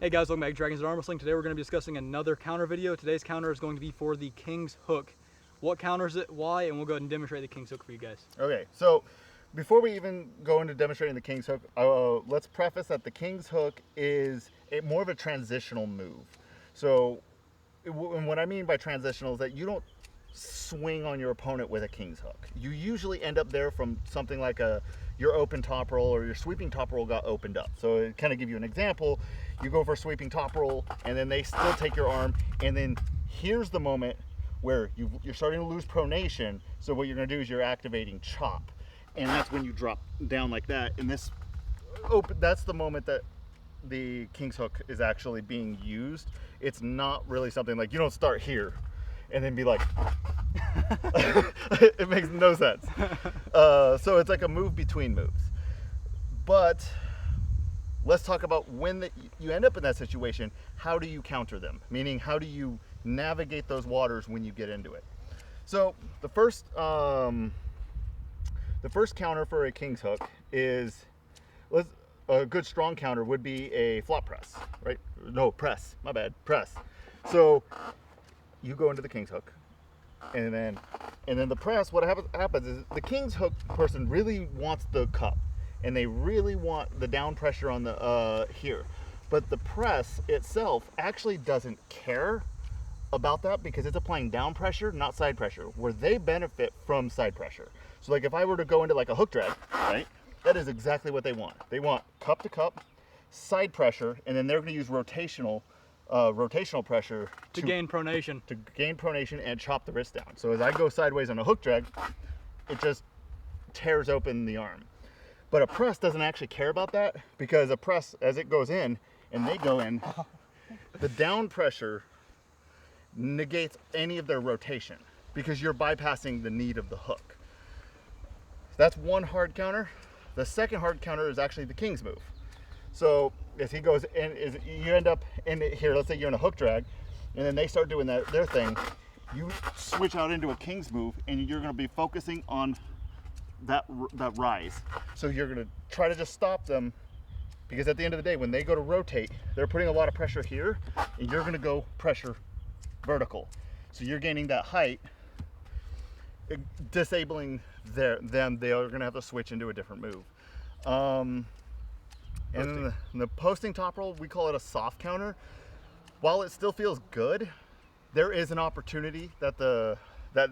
Hey guys, welcome back to Dragons and Armwrestling. Today we're going to be discussing another counter video. Today's counter is going to be for the King's Hook. What counters it, why, and we'll go ahead and demonstrate the King's Hook for you guys. Okay, so before we even go into demonstrating the King's Hook, let's preface that the King's Hook is more of a transitional move. So what I mean by transitional is that you don't swing on your opponent with a King's Hook. You usually end up there from something like your open top roll or your sweeping top roll got opened up. So to kind of give you an example, you go for a sweeping top roll and then they still take your arm, and then here's the moment where you're starting to lose pronation. So what you're going to do is you're activating chop, and that's when you drop down like that. And that's the moment that the King's Hook is actually being used. It's not really something like, you don't start here and then be like it makes no sense. So it's like a move between moves. But let's talk about when you end up in that situation, how do you counter them? Meaning, how do you navigate those waters when you get into it? So the first counter for a King's Hook is, a good strong counter would be a flop press, right? No, press, my bad, press. So you go into the King's Hook, and then the press, what happens is the King's Hook person really wants the cup, and they really want the down pressure on the here. But the press itself actually doesn't care about that because it's applying down pressure, not side pressure, where they benefit from side pressure. So like if I were to go into like a hook drag, right? That is exactly what they want. They want cup to cup, side pressure, and then they're going to use rotational pressure to gain pronation. To gain pronation and chop the wrist down. So as I go sideways on a hook drag, it just tears open the arm. But a press doesn't actually care about that, because a press, as it goes in and they go in, the down pressure negates any of their rotation because you're bypassing the need of the hook. That's one hard counter. The second hard counter is actually the King's move. So as he goes in, you end up in here, let's say you're in a hook drag, and then they start doing their thing, you switch out into a King's move, and you're going to be focusing on that rise. So you're going to try to just stop them, because at the end of the day, when they go to rotate, they're putting a lot of pressure here, and you're going to go pressure vertical. So you're gaining that height, disabling them. They are going to have to switch into a different move. And then the posting top roll, we call it a soft counter. While it still feels good, there is an opportunity that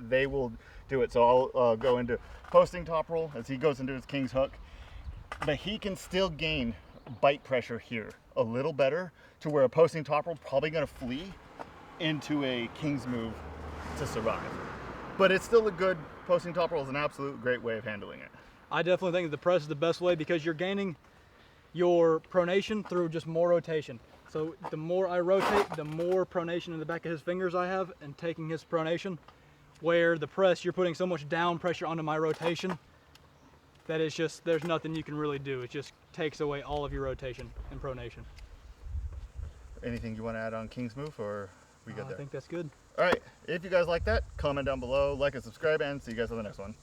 they will do it. So I'll go into posting top roll as he goes into his King's Hook, but he can still gain bite pressure here a little better, to where a posting top roll probably going to flee into a King's move to survive. But it's still a good posting top roll, is an absolute great way of handling it. I definitely think the press is the best way, because you're gaining your pronation through just more rotation. So the more I rotate, the more pronation in the back of his fingers I have, and taking his pronation. Where the press, you're putting so much down pressure onto my rotation that it's just, there's nothing you can really do. It just takes away all of your rotation and pronation. Anything you want to add on King's move, or we good there? I think that's good. All right, if you guys like that, comment down below, like and subscribe, and see you guys on the next one.